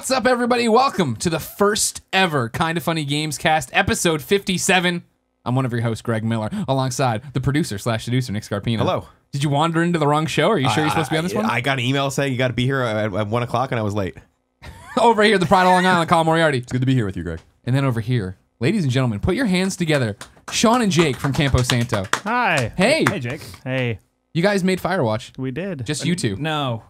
What's up, everybody? Welcome to the first ever Kinda Funny Gamescast, episode 57. I'm one of your hosts, Greg Miller, alongside the producer/seducer, Nick Scarpino. Hello. Did you wander into the wrong show? Are you sure you're supposed to be on this one? I got an email saying you got to be here at 1 o'clock, and I was late. Over here, the pride of Long Island, Colin Moriarty. It's good to be here with you, Greg. And then over here, ladies and gentlemen, put your hands together. Sean and Jake from Campo Santo. Hi. Hey. Hey, Jake. Hey. You guys made Firewatch. We did. Just you two. No.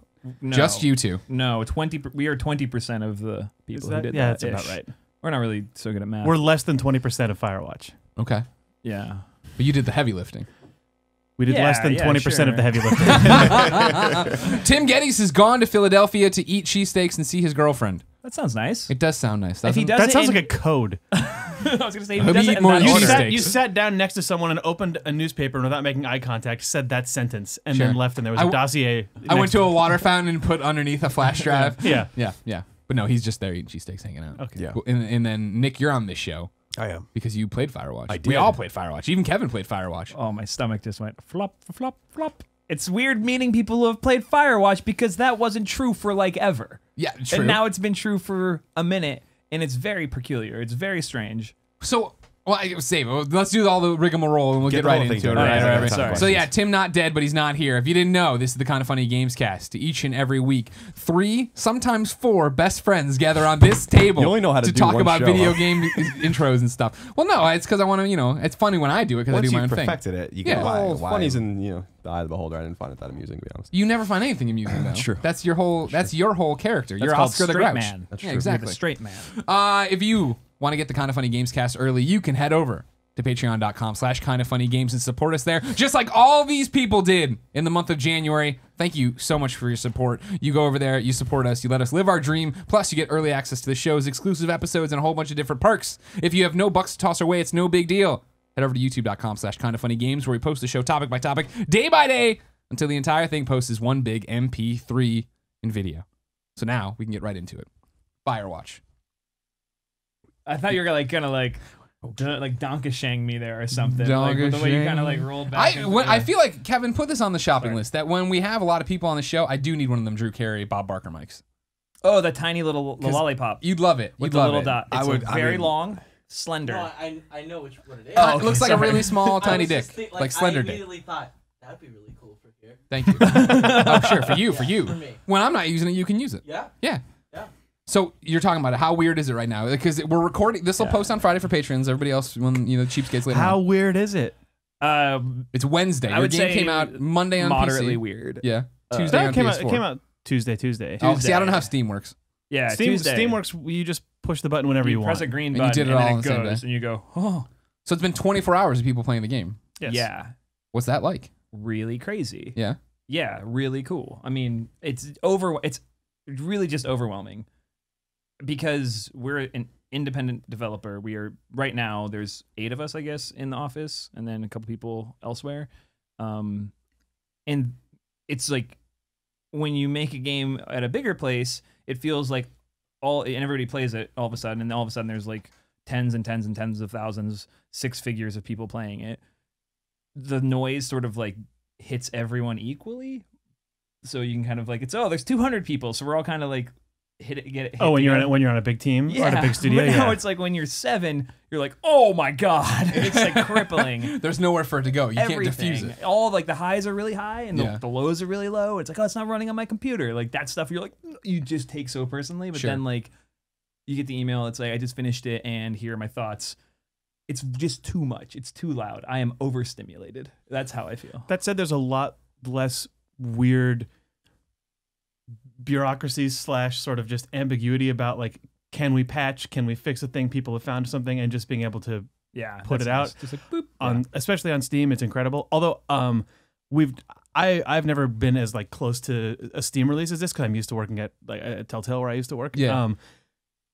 Just you two. No, 20. We are 20% of the people who did that. Yeah, that's about right. We're not really so good at math. We're less than 20% of Firewatch. Okay. yeah. But you did the heavy lifting. We did less than 20% of the heavy lifting. Tim Gettys has gone to Philadelphia to eat cheesesteaks and see his girlfriend. That sounds nice. It does sound nice. If he does That it sounds in- like a code. I was gonna say, if I hope he does you it eat in more that than order- cheesesteaks. You sat down next to someone and opened a newspaper and without making eye contact, said that sentence, and then left, and there was a dossier. I went to a water fountain and put underneath a flash drive. Yeah. Yeah. But no, he's just there eating cheesesteaks, hanging out. Okay. Yeah. And then, Nick, you're on this show I am. because you played Firewatch. I did. We all played Firewatch. Even Kevin played Firewatch. Oh, my stomach just went flop, flop, flop. It's weird meeting people who have played Firewatch because that wasn't true for like ever. Yeah, true. And now it's been true for a minute, and it's very peculiar. It's very strange. So, well, save it. Let's do all the rigmarole and we'll get the right whole thing into it. done. Right. Sorry. So yeah, Tim not dead, but he's not here. If you didn't know, this is the Kinda Funny Gamescast. Each and every week, 3, sometimes 4 best friends gather on this table You only know how to do talk one about show, video huh? game intros and stuff. Well, no, it's because I want to, it's funny when I do it because I Once do my you've own thing. perfected it, you Yeah. can Well, funny's in the eye of the beholder. I didn't find it that amusing, to be honest. You never find anything amusing though. That's true. That's your whole. That's your whole character. You're called Oscar the straight Grouch. man. That's Yeah, true. You're exactly. the straight man. If you want to get the Kinda Funny Gamescast early, you can head over to patreon.com/kindafunnygames and support us there, just like all these people did in the month of January. Thank you so much for your support. You go over there, you support us, you let us live our dream, plus you get early access to the shows, exclusive episodes, and a whole bunch of different perks. If you have no bucks to toss our way, it's no big deal. Head over to youtube.com/kindafunnygames where we post the show topic by topic, day by day, until the entire thing posts as one big MP3 in video. So now we can get right into it. Firewatch. I thought you were gonna donkashang me there or something. Like, with the way you kind of rolled back. I feel like, Kevin, put this on the shopping list, that when we have a lot of people on the show, I do need one of them Drew Carey, Bob Barker mics. Oh, the tiny little lollipop You'd love it. with You'd the love little it. dot. It's very long, slender. No, I know what it is. Oh, it looks like a really small, I tiny was dick, just like Slender I Dick. immediately thought that'd be really cool for here. Thank you. Oh, sure, for you. For me. When I'm not using it, you can use it. Yeah. Yeah. Yeah. So you're talking about it. How weird is it right now? Because we're recording. This will post on Friday for patrons. Everybody else, when cheapskates later. How on. weird is it? It's Wednesday. I Your would game say came out Monday on moderately PC. weird. Yeah. Tuesday on It came PS4. out Tuesday. Oh, see, I don't know how Steam works. Yeah, Steam, Tuesday. Steam works. You just push the button whenever you press want. a green And you button did it and all then on it the same goes, day. and you go, oh, So it's been 24 hours of people playing the game. Yes. yeah, What's that like? really crazy. Yeah. Yeah, really cool. I mean, it's really just overwhelming because we're an independent developer. We are right now. There's 8 of us, I guess, in the office, and then a couple people elsewhere. And it's like when you make a game at a bigger place, it feels like everybody plays it all of a sudden, and all of a sudden there's like tens and tens and tens of thousands, 6 figures of people playing it. The noise sort of hits everyone equally, so you can kind of there's 200 people, so we're all kind of get it. Oh, when you're on a big team or at a big studio. But now Yeah. it's like when you're 7, you're like, oh my god, it's crippling. There's nowhere for it to go. You can't diffuse it. All the highs are really high and Yeah. the lows are really low. It's like, oh, it's not running on my computer. That stuff you're you just take so personally. But Sure. then you get the email. It's like, I just finished it and here are my thoughts. It's just too much. It's too loud. I am overstimulated. That's how I feel. That said, there's a lot less weird bureaucracy / sort of just ambiguity about can we patch, can we fix a thing, people have found something, and just being able to Yeah, put that's it nice. out Just boop. on, especially on Steam. It's incredible. Although I've never been as close to a Steam release as this because I'm used to working at Telltale where I used to work. Yeah.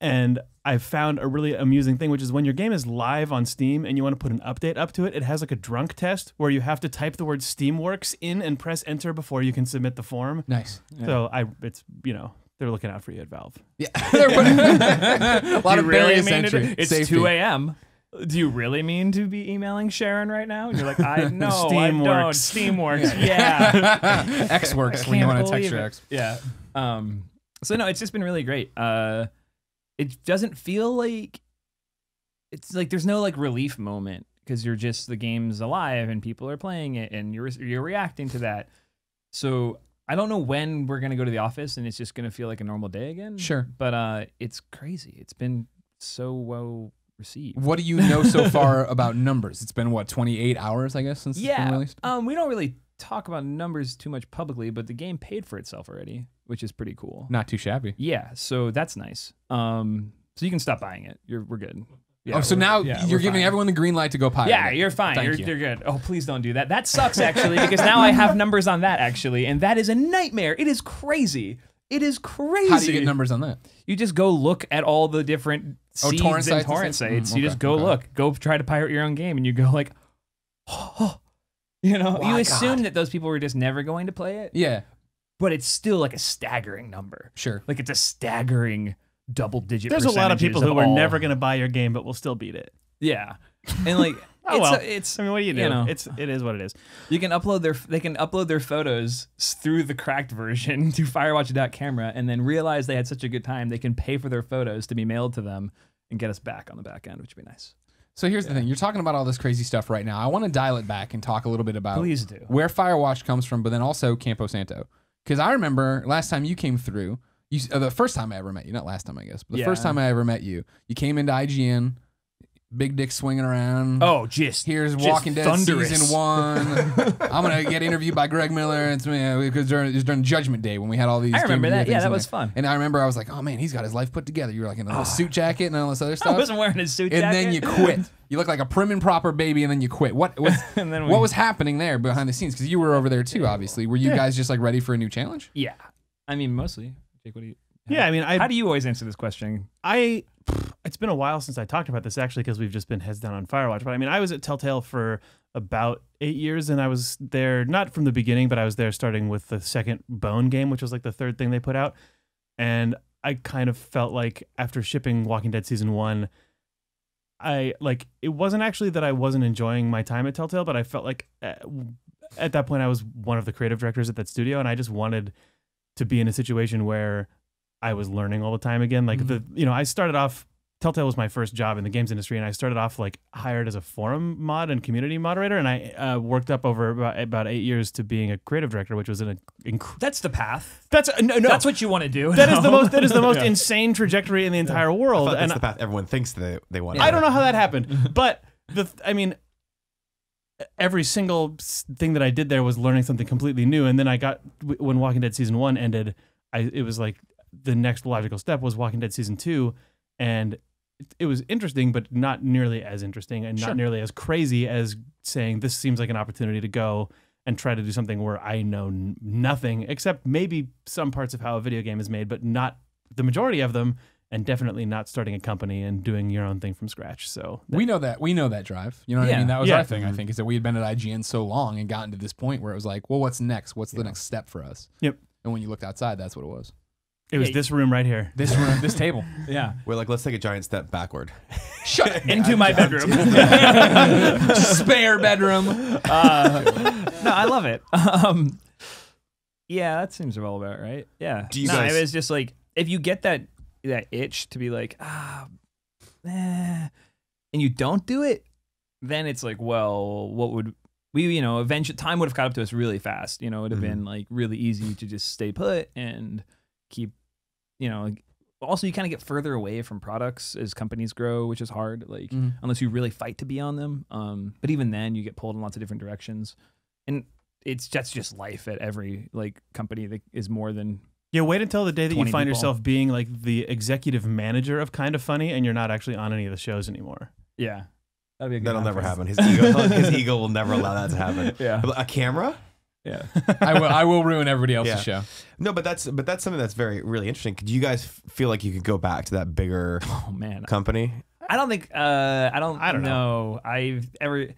And I've found a really amusing thing, which is when your game is live on Steam and you want to put an update up to it, it has a drunk test where you have to type the word Steamworks in and press enter before you can submit the form. Nice. So it's they're looking out for you at Valve. Yeah. A lot of barriers mean entry. It's Safety. 2 a.m. Do you really mean to be emailing Sharon right now? And you're like, I know, I Steamworks. don't. Steamworks, yeah. X works when you want to text your it. ex. Yeah. So no, it's just been really great. It doesn't feel like it's like there's no like relief moment because you're just the game's alive and people are playing it and you're reacting to that. So I don't know when we're gonna go to the office and it's just gonna feel like a normal day again. Sure, but it's crazy. It's been so well received. What do you know so far about numbers? It's been what 28 hours, I guess, since it's been released. We don't really talk about numbers too much publicly, but the game paid for itself already, which is pretty cool. Not too shabby. Yeah, so that's nice. So you can stop buying it. We're good. Yeah, so now you're giving fine. everyone the green light to go pirate. Yeah, it. you're fine. Thank You're good. Oh, please don't do that. That sucks actually because now I have numbers on that actually, and that is a nightmare. It is crazy. It is crazy. How do you get numbers on that? You just go look at all the different seeds torrent and sites torrent sites. You okay, just go look. Go try to pirate your own game, and you go like, oh, you know, you assume that those people were just never going to play it. Yeah, but it's still like a staggering number. sure. Like it's a staggering double-digit. There's a lot of people who are all. never going to buy your game, but will still beat it. Yeah, and like it's I mean, what do you do? You know, it is what it is. you can upload they can upload their photos through the cracked version to Firewatch.camera, and then realize they had such a good time they can pay for their photos to be mailed to them and get us back on the back end, which would be nice. So here's the thing. You're talking about all this crazy stuff right now. I want to dial it back and talk a little bit about Please do. where Firewatch comes from, but then also Campo Santo. Because I remember last time you came through, the first time I ever met you, not last time I guess, but the first time I ever met you, you came into IGN, big dick swinging around. Oh, just here's just Walking Dead thunderous. season 1. I'm gonna get interviewed by Greg Miller. It's because it was during Judgment Day when we had all these. I remember Game of that. the Year Yeah, things that in was there. fun. And I remember I was like, oh man, he's got his life put together. You were like in a little suit jacket and all this other stuff. I wasn't wearing a suit jacket. And then you quit. You look like a prim and proper baby, and then you quit. What was And then what was happening there behind the scenes? Because you were over there too, obviously. Were you guys just like ready for a new challenge? Yeah, I mean mostly. Jake, what do you? Yeah, I mean, How do you always answer this question? It's been a while since I talked about this actually because we've just been heads down on Firewatch. But I mean, I was at Telltale for about 8 years, and I was there not from the beginning, but I was there starting with the second Bone game, which was like the third thing they put out. And I kind of felt like after shipping Walking Dead season 1, it wasn't actually that I wasn't enjoying my time at Telltale, but I felt like at that point I was one of the creative directors at that studio, and I just wanted to be in a situation where I was learning all the time again. Like I started off, Telltale was my first job in the games industry, and I started off like hired as a forum mod and community moderator, and I worked up over about 8 years to being a creative director, which was That's the path. that's That's what you want to do. that is the most insane trajectory in the entire world, I thought and that's the path everyone thinks they want. I don't know how that happened, but every single thing that I did there was learning something completely new, and then when Walking Dead season 1 ended, it was like the next logical step was Walking Dead season 2, and it was interesting, but not nearly as interesting and not nearly as crazy as saying this seems like an opportunity to go and try to do something where I know nothing except maybe some parts of how a video game is made, but not the majority of them, and definitely not starting a company and doing your own thing from scratch. So we know that drive. You know what I mean? That was Yeah. our thing, I think, is that we had been at IGN so long and gotten to this point where it was like, well, what's next? What's the next step for us? Yep. And when you looked outside, that's what it was. it was this room right here. This room, this table. Yeah. We're like, let's take a giant step backward. Shut Into my bedroom. spare bedroom. No, I love it. Yeah, that seems well about right. Yeah. Do you guys- It was just like if you get that itch to be like and you don't do it, then it's like, well, what would we? Eventually, time would have caught up to us really fast. It would have been like really easy to just stay put and keep. Also, you kind of get further away from products as companies grow, which is hard. Like unless you really fight to be on them. But even then, you get pulled in lots of different directions, and that's just life at every company that is more than. Yeah, wait until the day that you 20 find people. yourself being like the executive manager of Kind of Funny, and you're not actually on any of the shows anymore. Yeah, that'd be a good That'll never conference. happen. His ego will never allow that to happen. Yeah. A camera? Yeah. I will ruin everybody else's Yeah. show. No, but that's something that's really interesting. Do you guys feel like you could go back to that bigger Oh man, company? I don't think. I don't know. I've ever.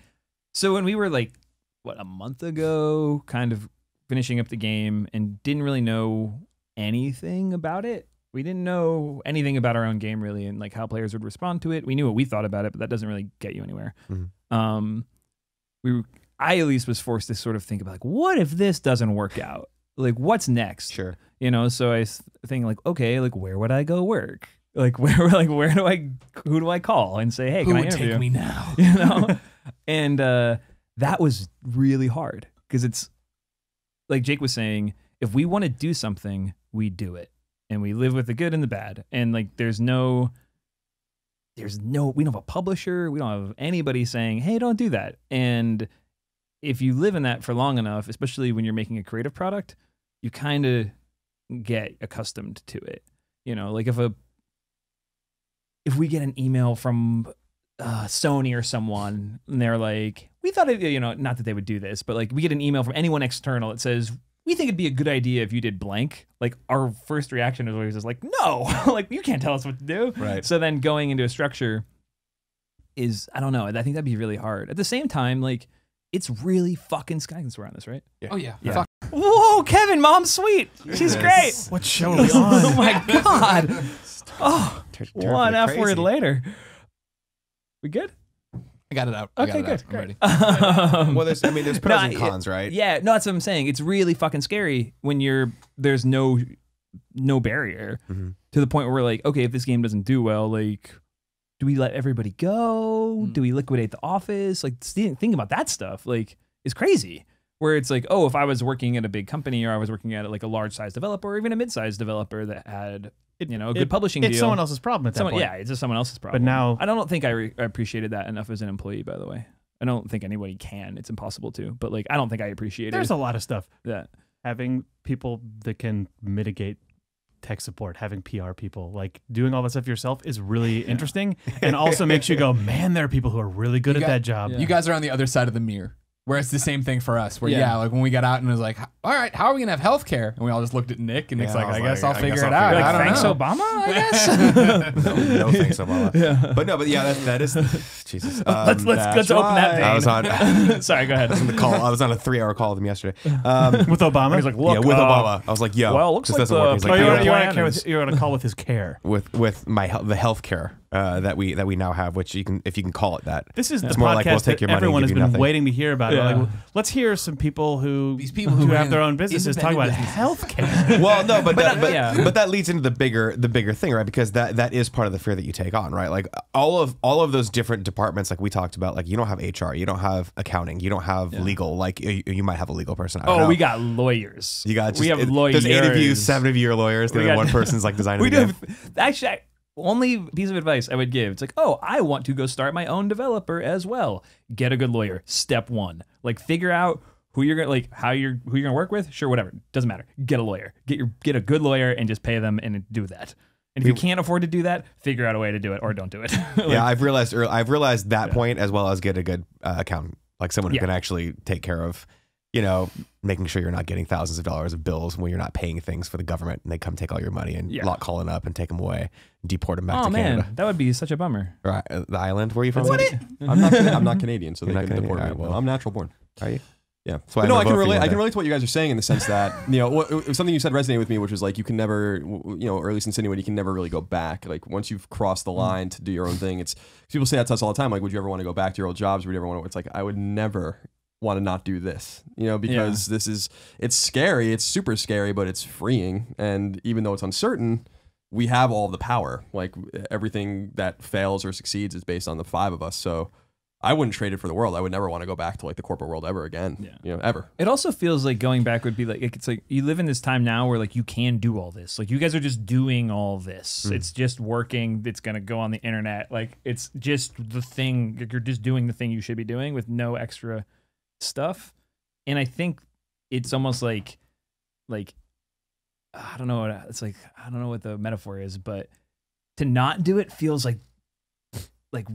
So when we were a month ago, kind of finishing up the game and didn't really know anything about it. We didn't know anything about our own game really, and how players would respond to it. We knew what we thought about it, but that doesn't really get you anywhere. I at least was forced to sort of think about what if this doesn't work out? What's next? Sure. You know, so I think like, okay, like where would I go work? Like where who do I call and say, hey, Who can I would interview? take me now? You know, and that was really hard because it's like Jake was saying, if we want to do something, we do it, and we live with the good and the bad, and like we don't have a publisher, we don't have anybody saying, hey, don't do that. And if you live in that for long enough, especially when you're making a creative product, you kind of get accustomed to it. You know, like if we get an email from Sony or someone and they're like, we thought it, you know, not that they would do this, but like we get an email from anyone external that says, we think it'd be a good idea if you did blank. Like our first reaction is always just like, no, like you can't tell us what to do. Right. So then going into a structure is, I don't know. I think that'd be really hard. At the same time, like it's really fucking Sky can swear on this, right? Oh yeah. Yeah. Fuck. Whoa, Kevin, mom's sweet. She's great. What show are we on? Oh my God. Oh, Turn one F word crazy. later. We good? I got it out. Okay, I got it good, out. I'm ready. Well, there's pros and cons, right? Yeah, no, that's what I'm saying. It's really fucking scary when there's no barrier to the point where we're like, okay, if this game doesn't do well, like, do we let everybody go? Do we liquidate the office? Like, think about that stuff. Like, it's crazy. Where it's like, oh, if I was working at a big company or I was working at like a large size developer or even a mid sized developer that had a good publishing deal. It's someone else's problem at that point. Yeah, it's just someone else's problem. But now, I don't think I appreciated that enough as an employee, by the way. I don't think anybody can. It's impossible to. But like, I don't think I appreciated there's a lot of stuff. that. Having people that can mitigate tech support, having PR people, like doing all that stuff yourself is really interesting, and also makes you go, man, there are people who are really good at that job. You guys are on the other side of the mirror. Where it's the same thing for us. Where like when we got out and it was like, all right, how are we gonna have healthcare? And we all just looked at Nick, and Nick's like, I guess I'll figure it out. You're like, I don't thanks, know. Obama, I guess. No thanks, Obama. But yeah, that is Jesus. let's open that vein. I was on. Sorry, go ahead. I was on a 3-hour call with him yesterday. With Obama, He's like, look, Yeah, with Obama. I was like, yo, well, looks this like doesn't work. He's like, you're on a call with his care. with the healthcare that we now have, which if you can call it that. This is the It's more podcast like, we'll take that your money and everyone give has you been nothing. waiting to hear about. Yeah. Like, let's hear some people who These people who have ran their own businesses talk about independent healthcare. Well, no, but yeah. that leads into the bigger thing, right? Because that is part of the fear that you take on, right? Like all of those different departments, like we talked about, like you don't have HR, you don't have accounting, you don't have legal. Like you might have a legal person. I don't know. we got lawyers. You got we have lawyers. There's 8 of you, 7 of you are lawyers. The other one person's like designing. We the do. game. Actually, only piece of advice I would give. It's like, oh, I want to go start my own developer as well. Get a good lawyer. Step 1. Like figure out who you're gonna who you're gonna work with. Sure, whatever. Doesn't matter. Get a lawyer. Get a good lawyer and just pay them and do that. And if you can't afford to do that, figure out a way to do it or don't do it. Yeah, I've realized that point, as well as get a good accountant, like someone who can actually take care of, making sure you're not getting thousands of dollars of bills when you're not paying things for the government and they come take all your money and lock Colin up and take him away, deport him back to Canada. That would be such a bummer. Right, the island. Where are you from? I'm not Canadian, so You're they not couldn't deport Canadian. me. All right, well. I'm natural born. Are you? Yeah. So But no, I can vote for you relate. one I can day. relate to what you guys are saying in the sense that something you said resonated with me, which was like you can never, or at least insinuate you can never really go back. Like once you've crossed the line to do your own thing, it's people say that to us all the time. Like, would you ever want to go back to your old jobs? Would you ever want to? It's like I would never want to not do this, because it's scary. It's super scary, but it's freeing. And even though it's uncertain, we have all the power. Like everything that fails or succeeds is based on the 5 of us. So I wouldn't trade it for the world. I would never want to go back to like the corporate world ever again. Ever. It also feels like going back would be like it's like you live in this time now where like you can do all this. Like you guys are just doing all this. It's just working. It's gonna go on the internet. Like it's just the thing. Like, you're just doing the thing you should be doing with no extra stuff. And I think it's almost like I don't know what it's like. I don't know what the metaphor is, but to not do it feels like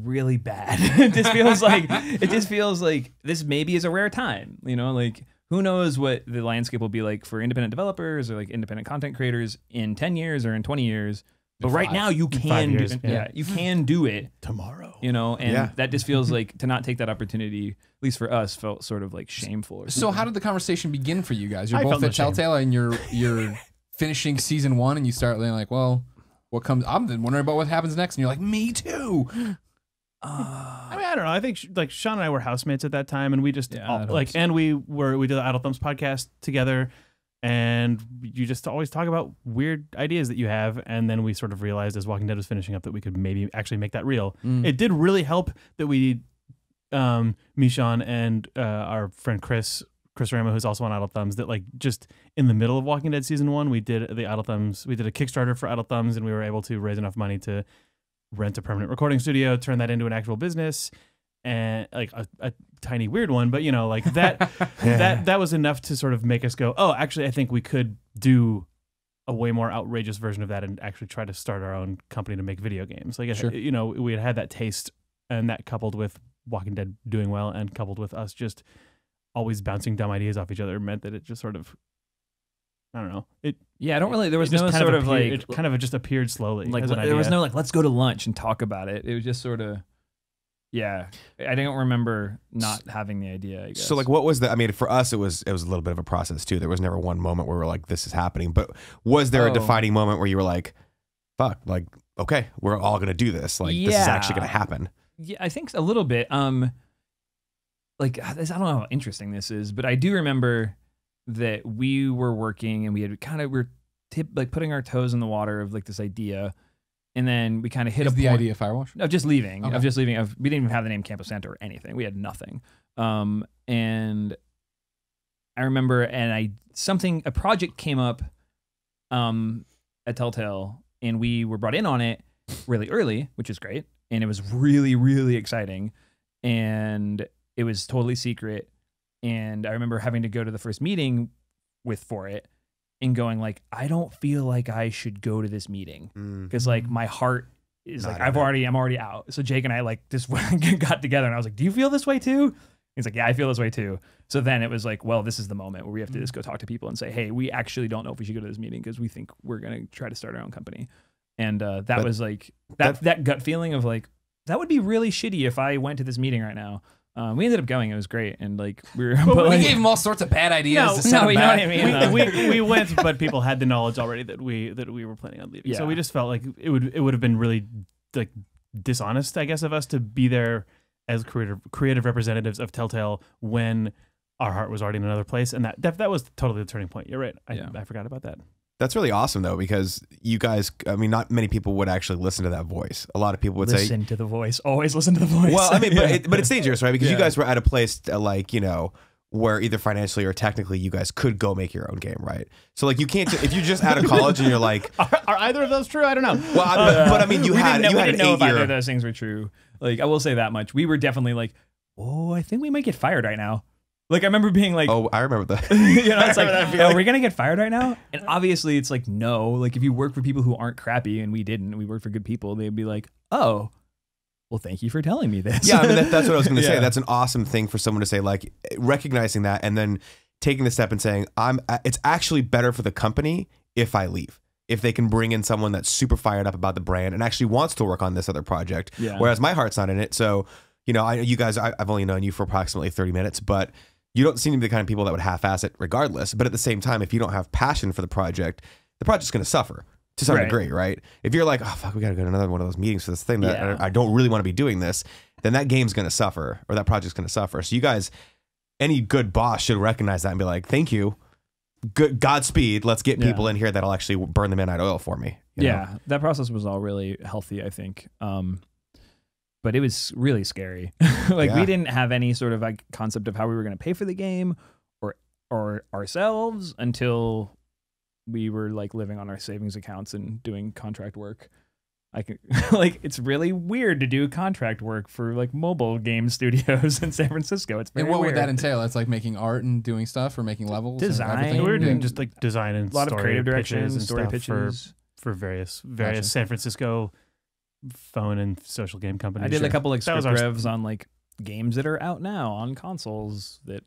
really bad. It just feels like this maybe is a rare time, like who knows what the landscape will be like for independent developers or like independent content creators in 10 years or in 20 years. But right now you can do it. You can do it Tomorrow. And that just feels like to not take that opportunity, at least for us, felt sort of like shameful. Or So how did the conversation begin for you guys? You're I both felt no at Telltale and you're finishing season 1 and you start like, well, what comes? I'm then wondering about what happens next, and you're like, me too. I mean, I don't know. I think like Sean and I were housemates at that time, and we just Yeah, we did the Idle Thumbs podcast together, and you just always talk about weird ideas that you have. And then we sort of realized as Walking Dead was finishing up that we could maybe actually make that real. It did really help that we, Michon and our friend Chris Ramo, who's also on Idle Thumbs, that like just in the middle of Walking Dead season 1, we did a Kickstarter for Idle Thumbs, and we were able to raise enough money to rent a permanent recording studio, turn that into an actual business, and like a tiny weird one, but you know, like that that was enough to sort of make us go, oh, actually I think we could do a way more outrageous version of that and actually try to start our own company to make video games. Like, Sure. you know, we had that taste, and that coupled with Walking Dead doing well and coupled with us just always bouncing dumb ideas off each other meant that it just sort of, I don't know. I don't really. There was it just no kind sort of appeared, like it kind of just appeared slowly. like as an there was idea. no like let's go to lunch and talk about it. It was just sort of I don't remember not having the idea, I guess. So like, what was the? I mean, for us, it was a little bit of a process too. There was never one moment where we're like, this is happening. But was there a defining moment where you were like, fuck, like, okay, we're all gonna do this. Like, this is actually gonna happen. Yeah, I think a little bit. Like, I don't know how interesting this is, but I do remember that we were working and we had like putting our toes in the water of like this idea, and then we kind of hit Is a the point idea Firewatch? of just leaving. Okay. Of just leaving. We didn't even have the name Campo Santo or anything. We had nothing. And I remember, and a project came up at Telltale, and we were brought in on it really early, which is great, and it was really, really exciting, and it was totally secret. And I remember having to go to the first meeting for it and going like, I don't feel like I should go to this meeting because like my heart is like, I'm already out. So Jake and I like just got together, and I was like, do you feel this way too? He's like, yeah, I feel this way too. So then it was like, well, this is the moment where we have to just go talk to people and say, hey, we actually don't know if we should go to this meeting because we think we're going to try to start our own company. And that was like that gut feeling of like, that would be really shitty if I went to this meeting right now. We ended up going. It was great, and like we were. But we gave him all sorts of bad ideas. to sound you know bad. what I mean. we went, but people had the knowledge already that we were planning on leaving. Yeah. So we just felt like it would have been really like dishonest, I guess, of us to be there as creative representatives of Telltale when our heart was already in another place, and that was totally the turning point. You're right. I forgot about that. That's really awesome though, because you guys, I mean, not many people would actually listen to that voice. A lot of people would say, listen to the voice. Always listen to the voice. well, I mean, but it's dangerous, right? Because you guys were at a place like, you know, where either financially or technically you guys could go make your own game, right? So like, you can't, if you're just out of college and you're like, Are either of those true? I don't know. well, but I mean, you had we an didn't know if either 8-year. of those things were true. Like, I will say that much. We were definitely like, oh, I think we might get fired right now. Like, I remember being like, Oh, I remember that. you know, it's like, are we gonna get fired right now? And obviously, it's like, no. Like, if you work for people who aren't crappy, and we didn't, we worked for good people, they'd be like, oh, well, thank you for telling me this. Yeah, I mean, that's what I was going to say. Yeah. That's an awesome thing for someone to say, like recognizing that and then taking the step and saying, it's actually better for the company if I leave. If they can bring in someone that's super fired up about the brand and actually wants to work on this other project, Yeah. whereas my heart's not in it. So, you know, you guys, I've only known you for approximately 30 minutes, but you don't seem to be the kind of people that would half-ass it regardless. But at the same time, if you don't have passion for the project's going to suffer to some degree, right? If you're like, oh, fuck, we got to go to another one of those meetings for this thing that I don't really want to be doing this, then that game's going to suffer or that project's going to suffer. So you guys, any good boss should recognize that and be like, thank you. Good Godspeed. Let's get people in here that'll actually burn the midnight oil for me. You know? That process was all really healthy, I think. But it was really scary. Like, we didn't have any sort of like concept of how we were going to pay for the game or ourselves until we were like living on our savings accounts and doing contract work. Like, it's really weird to do contract work for like mobile game studios in San Francisco. It's very And what weird. would that entail? It's like making art and doing stuff, or making levels, and Design. everything? We were doing just like design and a lot of story creative direction, pitches and story stuff pitches. for various Gotcha. San Francisco phone and social game companies. I did a couple like That was script our- revs on like games that are out now on consoles that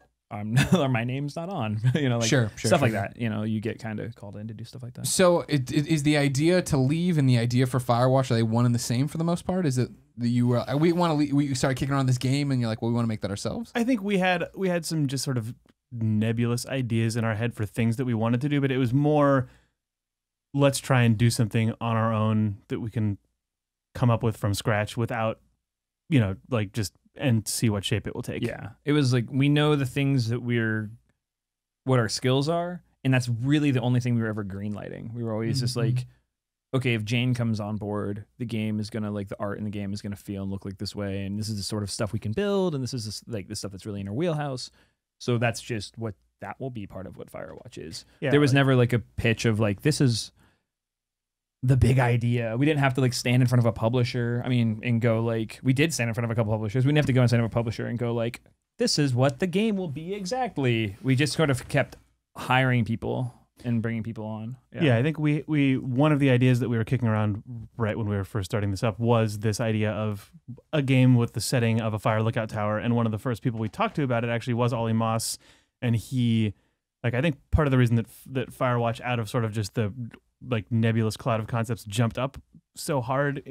my name's not on. You know, like Sure, stuff like sure. that. You know, you get kind of called in to do stuff like that. So is the idea to leave and the idea for Firewatch, are they one and the same for the most part? Is it that you were, we want to leave, we started kicking around this game and you're like, well, we want to make that ourselves? I think we had some just sort of nebulous ideas in our head for things that we wanted to do, but it was more, let's try and do something on our own that we can come up with from scratch without, you know, like just, and see what shape it will take. Yeah. It was like, we know the things that what our skills are, And that's really the only thing we were ever greenlighting. We were always just like, okay, if Jane comes on board, the game is gonna like the art in the game is gonna feel and look like this way, and this is the sort of stuff we can build, and this is like the stuff that's really in our wheelhouse. So that's just what that will be part of what Firewatch is. Yeah, there was never like a pitch of like this is the big idea. We didn't have to like stand in front of a publisher. I mean, and go like we did stand in front of a couple publishers. We didn't have to go in front of a publisher and go like this is what the game will be exactly. We just sort of kept hiring people and bringing people on. Yeah, I think we one of the ideas that we were kicking around right when we were first starting this up was this idea of a game with the setting of a fire lookout tower. And one of the first people we talked to about it actually was Ollie Moss, and he, like, I think part of the reason that Firewatch out of sort of just the like nebulous cloud of concepts jumped up so hard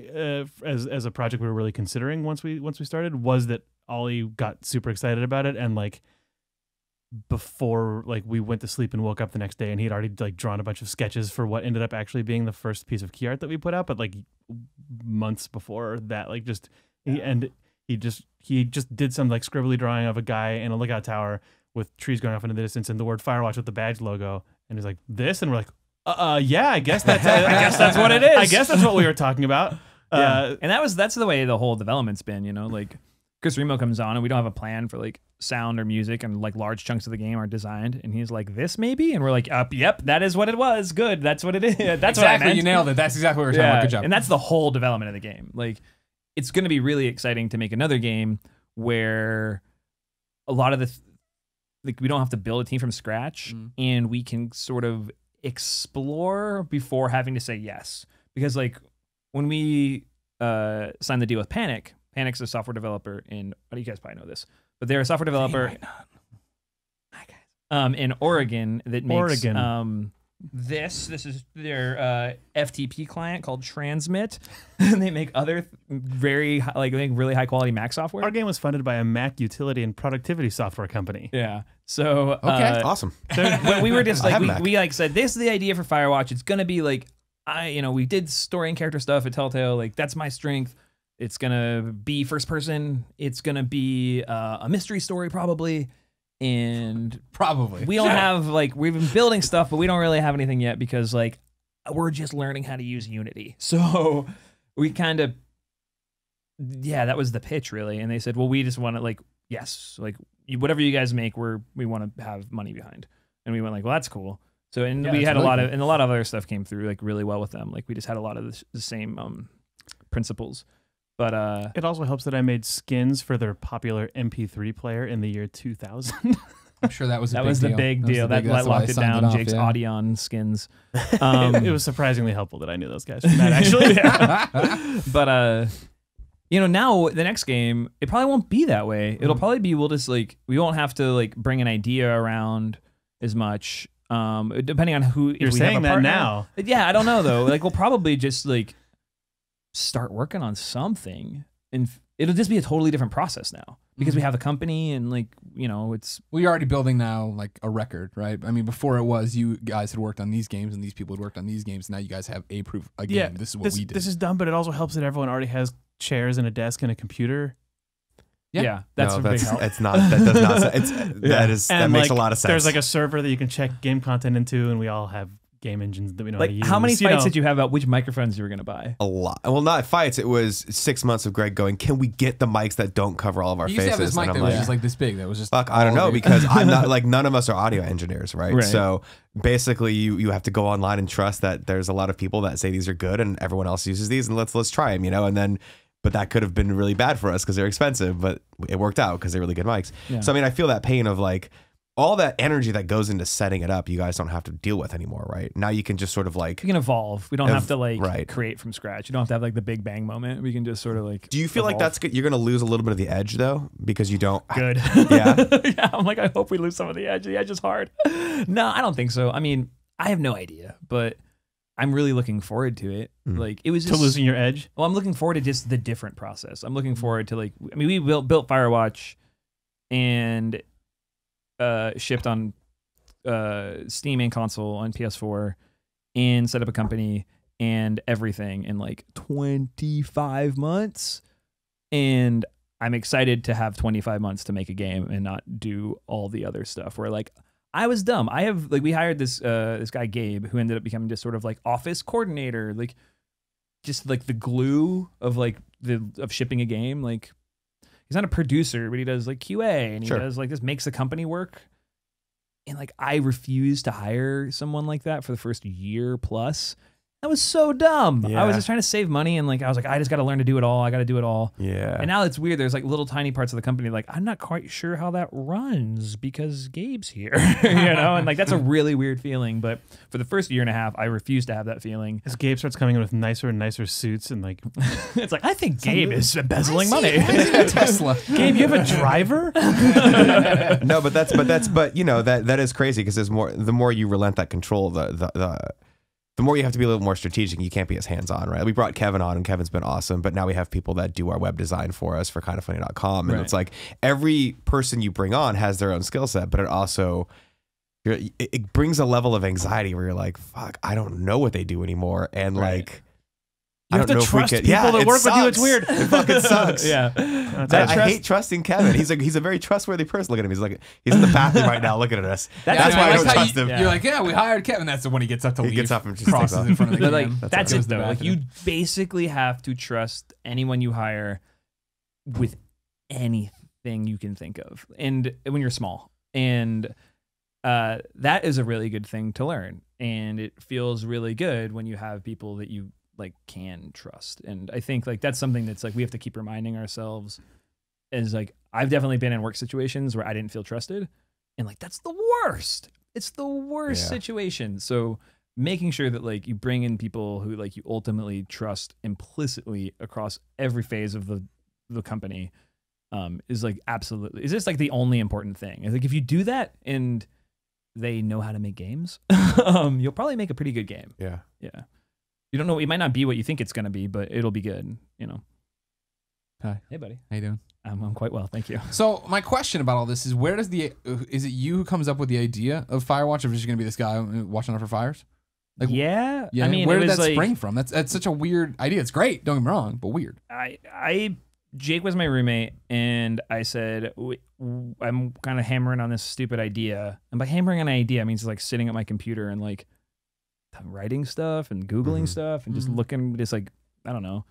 as a project we were really considering once we started was that Ollie got super excited about it, and like before like we went to sleep and woke up the next day and he'd already like drawn a bunch of sketches for what ended up actually being the first piece of key art that we put out, but like months before that, like just he just did some like scribbly drawing of a guy in a lookout tower with trees going off into the distance and the word Firewatch with the badge logo, and he's like this, and we're like yeah, I guess that's I guess that's what it is. I guess that's what we were talking about. And that's the way the whole development's been, you know, like Chris Remo comes on and we don't have a plan for like sound or music, and like large chunks of the game are designed, and he's like this maybe, and we're like yep, that is what it was. Good, that's what it is. That's exactly what I meant. You nailed it. That's exactly what we were talking about. Good job. And that's the whole development of the game. Like it's going to be really exciting to make another game where a lot of like we don't have to build a team from scratch, and we can sort of explore before having to say yes. Because like when we signed the deal with Panic's a software developer in, you guys probably know this, but they're a software developer in Oregon that makes this is their FTP client called Transmit, and they make other really high quality Mac software. Our game was funded by a Mac utility and productivity software company. Yeah. So okay, awesome. We were just like we like said this is the idea for Firewatch. It's gonna be like we did story and character stuff at Telltale. Like that's my strength. It's gonna be first person. It's gonna be a mystery story probably. And probably we don't have like we've been building stuff, but we don't really have anything yet because like we're just learning how to use Unity. So we kind of that was the pitch really. And they said, well, we just want to like whatever you guys make, we want to have money behind. And we went like, well, that's cool. So we had a lot of other stuff came through like really well with them. Like we just had a lot of the same principles. But it also helps that I made skins for their popular MP3 player in the year 2000. I'm sure that was the big deal. That locked it down. Jake's Audion skins. It was surprisingly helpful that I knew those guys from that actually. But now the next game, it probably won't be that way. It'll probably be we won't have to like bring an idea around as much. Depending on who you're saying that now. Yeah, I don't know though. Like we'll probably just like start working on something, and it'll just be a totally different process now because we have a company and it's we're already building now like a record, right? I mean, before it was you guys had worked on these games and these people had worked on these games. Now you guys have a proof again. Yeah, this is what we did. This is dumb, but it also helps that everyone already has chairs and a desk and a computer. Yeah, that's a big help. It's not. That does not. That makes a lot of sense. There's like a server that you can check game content into, and we all have game engines that we know how to use. How many fights did you have about which microphones you were going to buy? A lot. Well, not fights. It was 6 months of Greg going, can we get the mics that don't cover all of our faces? You used to have this mic that was just like this big. That was just I don't know, because I'm not like none of us are audio engineers, right? So basically you have to go online and trust that there's a lot of people that say these are good and everyone else uses these, and let's try them, and then but that could have been really bad for us because they're expensive, but it worked out because they're really good mics. Yeah. So I mean, I feel that pain of like all that energy that goes into setting it up, you guys don't have to deal with anymore, right? Now you can just sort of like... We can evolve. We don't have to create from scratch. You don't have to have like the big bang moment. We can just sort of like... Do you feel like that's good? You're going to lose a little bit of the edge though? Because you don't... Good. Yeah? Yeah, I'm like, I hope we lose some of the edge. The edge is hard. No, I don't think so. I mean, I have no idea, but I'm really looking forward to it. Like it was just... To losing your edge? Well, I'm looking forward to just the different process. I'm looking forward to like... I mean, we built Firewatch and shipped on Steam and console on PS4 and set up a company and everything in like 25 months. And I'm excited to have 25 months to make a game and not do all the other stuff where like I was dumb. I have like we hired this this guy Gabe who ended up becoming just sort of like office coordinator, like just like the glue of like of shipping a game. Like he's not a producer, but he does like QA and he does like this makes the company work. And like I refused to hire someone like that for the first year plus. That was so dumb. Yeah. I was just trying to save money and like I was like, I just got to learn to do it all. I got to do it all. Yeah. And now it's weird. There's like little tiny parts of the company like I'm not quite sure how that runs because Gabe's here, you know. And like that's a really weird feeling. But for the first year and a half, I refused to have that feeling. As Gabe starts coming in with nicer and nicer suits and like, It's like I think Gabe is embezzling money. Tesla. Gabe, you have a driver? No, but you know that is crazy because there's more. The more you relent that control, the more you have to be a little more strategic. You can't be as hands-on, right? We brought Kevin on, and Kevin's been awesome, but now we have people that do our web design for us for kindoffunny.com, and it's like every person you bring on has their own skill set, but it also it brings a level of anxiety where you're like, fuck, I don't know what they do anymore, and like You have to trust people that work with you. It's weird. It fucking sucks. Yeah. I hate trusting Kevin. He's a very trustworthy person. Look at him. He's in the bathroom right now looking at us. That's why I don't how trust him. You're like, yeah, we hired Kevin. That's when he gets up to leave. He gets up and just crosses takes off. in front of the But like cam. that's Goes it to the though. Like bathroom. you basically have to trust anyone you hire with anything you can think of, and when you're small, and that is a really good thing to learn, and it feels really good when you have people that you like can trust. And I think like that's something that's like we have to keep reminding ourselves is like I've definitely been in work situations where I didn't feel trusted, and like that's the worst. It's the worst situation. So making sure that like you bring in people who like you ultimately trust implicitly across every phase of the company is like absolutely is just like the only important thing. It's like if you do that and they know how to make games, you'll probably make a pretty good game. Yeah. Yeah. You don't know. It might not be what you think it's going to be, but it'll be good. You know. Hi. Hey, buddy. How you doing? I'm quite well, thank you. So my question about all this is, where does is it you who comes up with the idea of Firewatch, or is it going to be this guy watching out for fires? Like, yeah. I mean, where it did was that like, spring from? That's such a weird idea. It's great. Don't get me wrong, but weird. Jake was my roommate, and I said, I'm kind of hammering on this stupid idea. And by hammering on an idea, I mean just like sitting at my computer and like writing stuff and Googling stuff and just looking, just like, I don't know.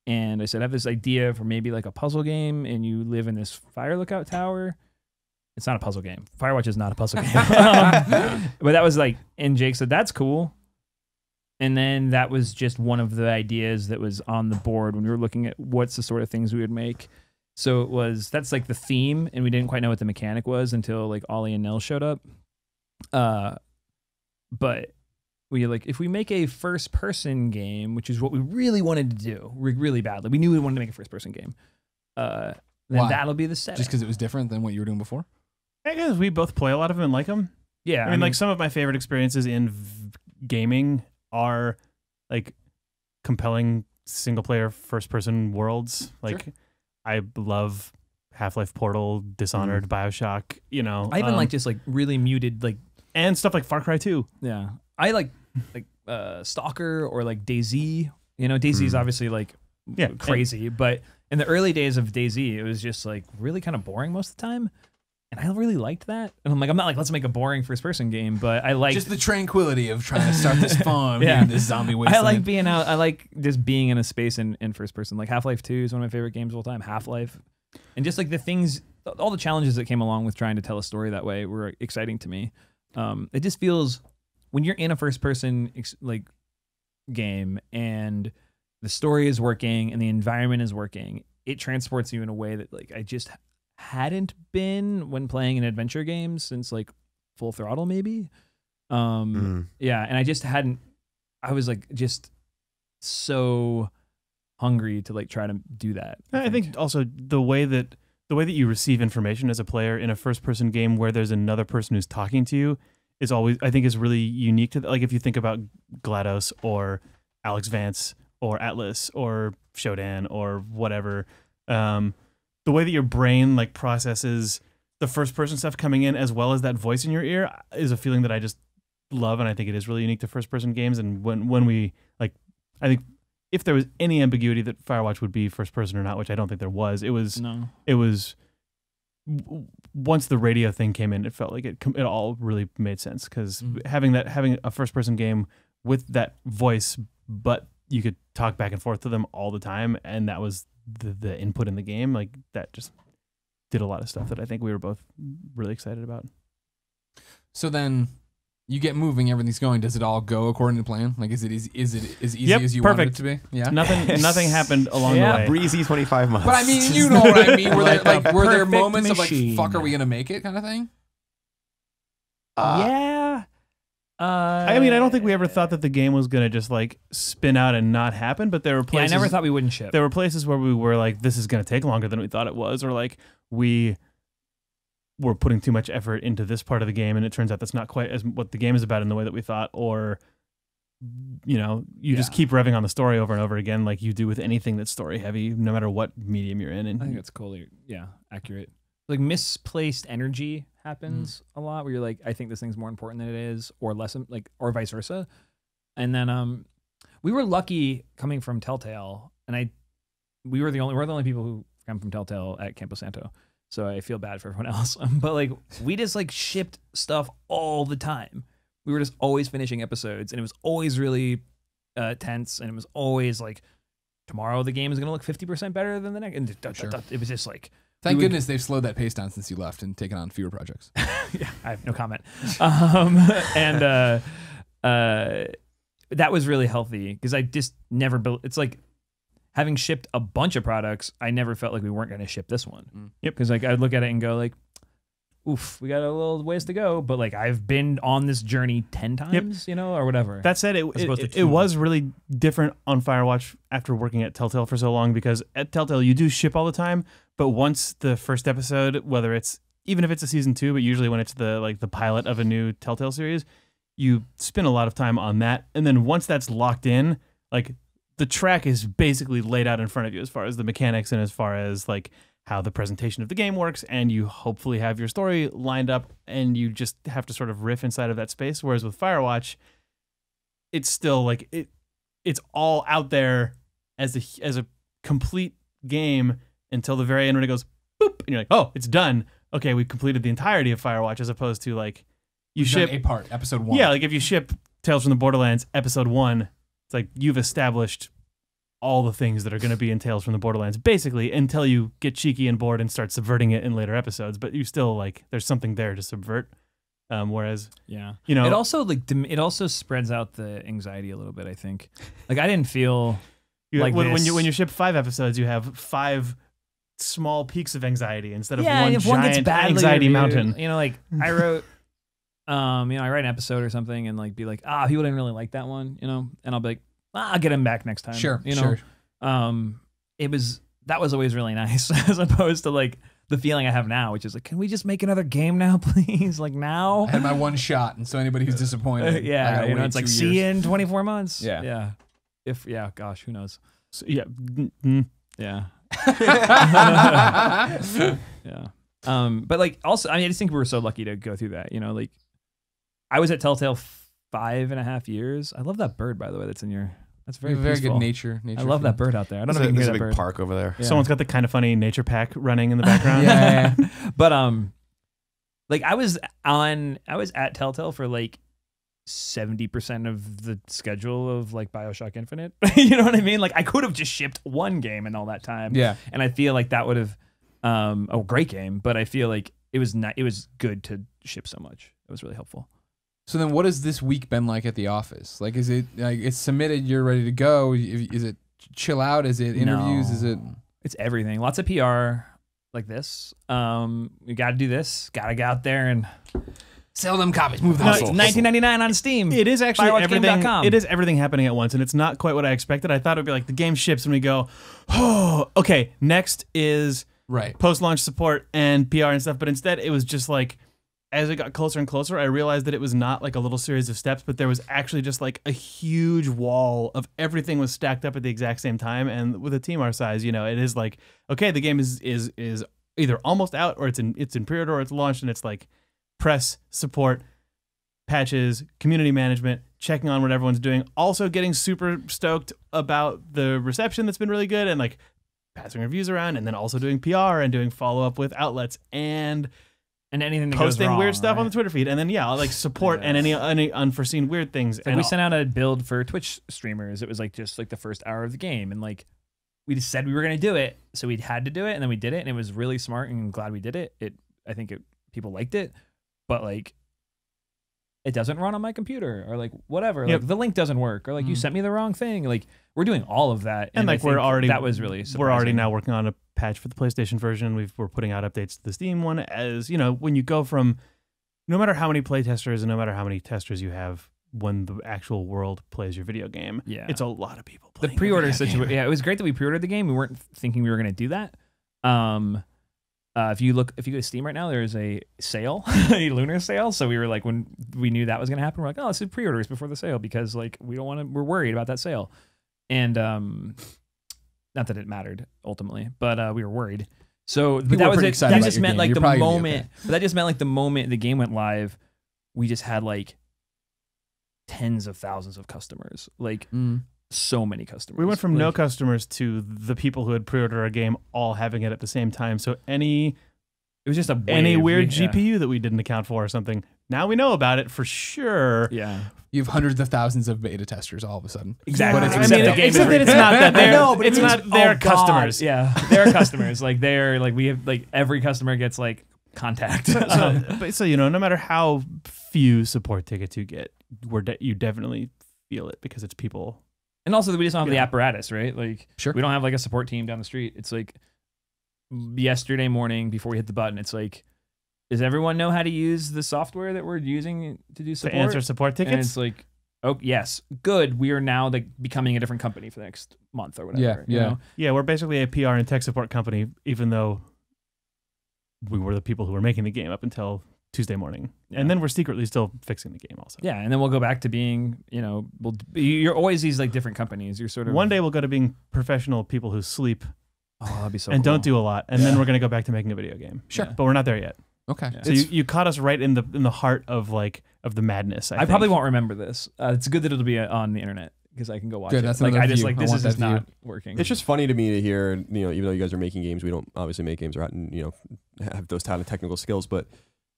And I said, I have this idea for maybe like a puzzle game, and you live in this fire lookout tower. It's not a puzzle game. Firewatch is not a puzzle game. But that was like, and Jake said, that's cool. And then that was just one of the ideas that was on the board when we were looking at what's the sort of things we would make. So that's like the theme, and we didn't quite know what the mechanic was until like Ollie and Nell showed up. But we like, if we make a first person game, which is what we really wanted to do, really badly, we knew we wanted to make a first person game. Then Why? that'll be the setting. Just because it was different than what you were doing before? I guess we both play a lot of them and like them. Yeah. I mean, like some of my favorite experiences in gaming are like compelling single player first person worlds. Like I love Half-Life, Portal, Dishonored, BioShock, you know. I even like just like really muted, like, and stuff like Far Cry 2. yeah. I like Stalker or like DayZ. You know, DayZ is obviously like crazy, but in the early days of DayZ, it was just like really kind of boring most of the time. And I really liked that. And I'm like, let's make a boring first person game, but I like Just the tranquility of trying to start this farm in this zombie wasteland. I like being out. I like just being in a space in first person. Like Half-Life 2 is one of my favorite games of all time. Half-Life. And just like the things, all the challenges that came along with trying to tell a story that way were exciting to me. It just feels, when you're in a first person like game and the story is working and the environment is working, it transports you in a way that like I just hadn't been when playing an adventure game since like Full Throttle maybe. Yeah, and I just hadn't, I was like just so hungry to like try to do that. I think also the way that you receive information as a player in a first person game where there's another person who's talking to you is always, I think, is really unique to like if you think about GLaDOS or Alex Vance or Atlas or Shodan or whatever, the way that your brain like processes the first person stuff coming in as well as that voice in your ear is a feeling that I just love, and I think it is really unique to first person games. And when we like, I think if there was any ambiguity that Firewatch would be first person or not, which I don't think there was, it was once the radio thing came in, it felt like it all really made sense because having a first person game with that voice, but you could talk back and forth to them all the time, and that was the input in the game. Like that just did a lot of stuff that I think we were both really excited about. So then you get moving, everything's going. Does it all go according to plan? Like, is it as easy as you wanted it to be? Yeah. Nothing happened along the way. Breezy 25 months. But I mean, you know what I mean. Were there were there perfect moments machine. of like, fuck, are we gonna make it kind of thing? Yeah. I mean, I don't think we ever thought that the game was gonna just like spin out and not happen. But there were Yeah, I places. never thought we wouldn't ship. There were places where we were like, this is gonna take longer than we thought it was, or like we were putting too much effort into this part of the game, and it turns out that's not quite as what the game is about in the way that we thought. Or, you know, you just keep revving on the story over and over again, like you do with anything that's story heavy, no matter what medium you're in. And I think that's cool. Yeah, accurate. Like misplaced energy happens a lot, where you're like, I think this thing's more important than it is, or less, like, or vice versa. And then we were lucky coming from Telltale, and we're the only people who come from Telltale at Campo Santo. So I feel bad for everyone else. But like, we just like shipped stuff all the time. We were just always finishing episodes, and it was always really tense, and it was always like, tomorrow the game is going to look 50% better than the next. And it was just like, Thank goodness they've slowed that pace down since you left and taken on fewer projects. yeah, I have no comment. That was really healthy because I just never built. It's like having shipped a bunch of products, I never felt like we weren't going to ship this one. Yep. Because like I'd look at it and go like, oof, we got a little ways to go, but like I've been on this journey 10 times, you know, or whatever. that said, it was really different on Firewatch after working at Telltale for so long, because at Telltale you do ship all the time, but once the first episode, whether it's even if it's a season 2, but usually when it's the pilot of a new Telltale series, you spend a lot of time on that, and then once that's locked in, like the track is basically laid out in front of you as far as the mechanics and as far as like how the presentation of the game works, and you hopefully have your story lined up, and you just have to sort of riff inside of that space. Whereas with Firewatch, it's still like it's all out there as a complete game until the very end when it goes boop, and you're like, oh, it's done. Okay, we completed the entirety of Firewatch, as opposed to like you ship a part, episode 1. Yeah, like if you ship Tales from the Borderlands episode 1, it's like you've established all the things that are going to be in Tales from the Borderlands, basically, until you get cheeky and bored and start subverting it in later episodes. But you still like, there's something there to subvert. Whereas, yeah, you know, it also spreads out the anxiety a little bit. I think, like I didn't feel like when you ship 5 episodes, you have 5 small peaks of anxiety instead of one and if one gets giant badly anxiety reviewed, mountain. You know, like I wrote, I write an episode or something and like be like, people didn't really like that one, you know, and I'll be like, I'll get him back next time. Sure, you know. That was always really nice, as opposed to like the feeling I have now, which is like, can we just make another game now, please? Like now. I had my one shot, and so anybody who's disappointed, I gotta you know, wait it's like 2 see you years. in 24 months. Yeah. Gosh, who knows? So, yeah. Yeah. Yeah. But like also, I mean, I just think we were so lucky to go through that. You know, like I was at Telltale 5.5 years. I love that bird, by the way. That's in your. That's very peaceful. good nature. I love that bird out there. I don't know if you can There's hear a that big bird. park over there. Yeah. Someone's got the kind of funny nature pack running in the background. Yeah. But like I was at Telltale for like 70% of the schedule of like BioShock Infinite. You know what I mean? Like I could have just shipped one game in all that time. Yeah. And I feel like that would have a great game, but I feel like it was good to ship so much. It was really helpful. So then, what has this week been like at the office? Like, is it like it's submitted, you're ready to go? Is it chill out? Is it interviews? No. Is it? It's everything. Lots of PR like this. We got to do this. Got to get out there and Sell them copies. Move the no, hustle. it's $19.99 on Steam. It is actually everything. Firewatchgame.com. It is everything happening at once, and it's not quite what I expected. I thought it would be like the game ships and we go, oh, okay, next is Right. post-launch support and PR and stuff. But instead, it was just like, as it got closer and closer, I realized that it was not like a little series of steps, but there was actually just like a huge wall of everything was stacked up at the exact same time. And with a team our size, you know, it is like, okay, the game is either almost out or it's in pre-order or it's launched, and it's like press, support, patches, community management, checking on what everyone's doing, also getting super stoked about the reception that's been really good, and like passing reviews around, and then also doing PR and doing follow up with outlets and anything that goes posting wrong, weird stuff right? on the Twitter feed, and then like support and any unforeseen weird things. Like and we sent out a build for Twitch streamers. It was like just like the first hour of the game, and like we just said we were gonna do it, so we had to do it, and then we did it, and it was really smart, and I'm glad we did it. I think people liked it, but like it doesn't run on my computer, or like whatever. Yep. Like the link doesn't work, or like you sent me the wrong thing. Like we're doing all of that, and like I think that was really we're already surprising. now working on a patch for the PlayStation version. We're putting out updates to the Steam one. As you know, when you go from no matter how many playtesters and no matter how many testers you have, when the actual world plays your video game, it's a lot of people The playing pre-order video game. situation. Yeah, it was great that we pre-ordered the game. We weren't thinking we were going to do that. If you go to Steam right now, there's a sale, a lunar sale. So we were like, when we knew that was going to happen, we're like, oh, let's do pre-orders before the sale because like we're worried about that sale. And not that it mattered ultimately, but we were worried. So but People that were was pretty it. excited That about just your meant game. like You're the probably gonna be moment. okay. But that just meant like the moment the game went live, we just had like tens of thousands of customers. Like so many customers. We went from no Like, customers to the people who had pre-ordered our game all having it at the same time. So any it was just a any wave. weird Yeah. GPU that we didn't account for or something, now we know about it for sure. Yeah. You have hundreds of thousands of beta testers all of a sudden. Exactly. But Except I mean, the game except is that it's not that I they're, know, but it's it means- not their oh, God. customers. Yeah, they're customers. Like they're like we have like every customer gets like contact. So you know, no matter how few support tickets you get, you definitely feel it because it's people. And also we just don't have the Yeah. apparatus, right? Like Sure. we don't have like a support team down the street. It's like yesterday morning before we hit the button, it's like, does everyone know how to use the software that we're using to do support? To answer support And tickets. it's like, oh yes, good. We are now like becoming a different company for the next month or whatever. you Yeah. know? Yeah, we're basically a PR and tech support company, even though we were the people who were making the game up until Tuesday morning. Yeah. And then we're secretly still fixing the game also. Yeah, and then we'll go back to being, you're always these like different companies. You're sort of One day we'll go to being professional people who sleep Oh, that'd be so and cool. don't do a lot. And then we're going to go back to making a video game. Sure. But we're not there yet. Okay. Yeah. So you caught us right in the heart of the madness. I probably won't remember this. It's good that it'll be on the internet because I can go watch Good, it. that's Like another I just view. like I this want is that just view. not working. It's just funny to me to hear, even though you guys are making games, we don't obviously make games or have those kind of technical skills, but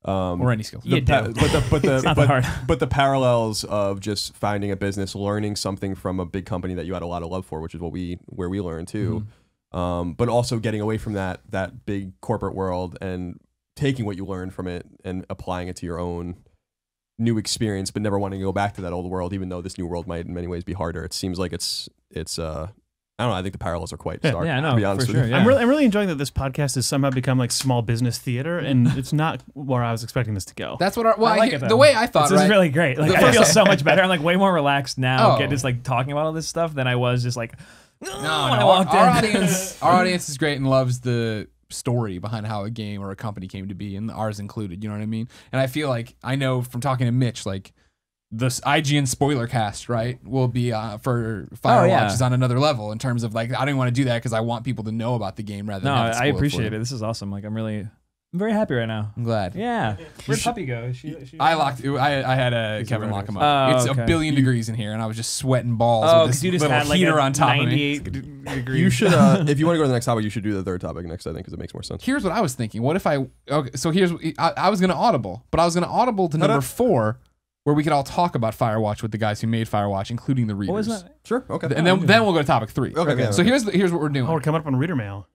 Or any skills. You do. It's not that hard. but the parallels of just finding a business, learning something from a big company that you had a lot of love for, which is where we learned too. But also getting away from that big corporate world and taking what you learned from it and applying it to your own new experience, but never wanting to go back to that old world, even though this new world might in many ways be harder. It seems like it's I don't know. I think the parallels are quite stark. Yeah, I know, to be honest for with sure, you. yeah. I'm really enjoying that this podcast has somehow become like small business theater, and it's not where I was expecting this to go. That's what I like it, the though. way I thought, This right? is really great. Like The I first- feel so much better. I'm like way more relaxed now. Oh. Just like talking about all this stuff than I was just like. No, when I our walked in. our audience is great and loves the story behind how a game or a company came to be, and ours included. You know what I mean? And I feel like I know from talking to Mitch, like this IGN spoiler cast, right, will be for Firewatch yeah. is on another level in terms of like I don't want to do that because I want people to know about the game rather than No, have it I spoiled for appreciate them. it. This is awesome. Like I'm very happy right now. I'm glad. Yeah. Where'd Puppy go? She I locked. I had Kevin lock him up. Oh, It's okay. a billion degrees in here, and I was just sweating balls Oh, with because this you just little had like heater a on top of me. 98 degrees. You should, if you want to go to the next topic, you should do the third topic next, I think, because it makes more sense. Here's what I was thinking. What if I? Okay, so I was gonna audible, but I was gonna audible to number 4, where we could all talk about Firewatch with the guys who made Firewatch, including the readers. What was that? Sure. Okay. And then we'll go to topic 3. Okay, yeah, So okay. here's what we're doing. Oh, we're coming up on reader mail.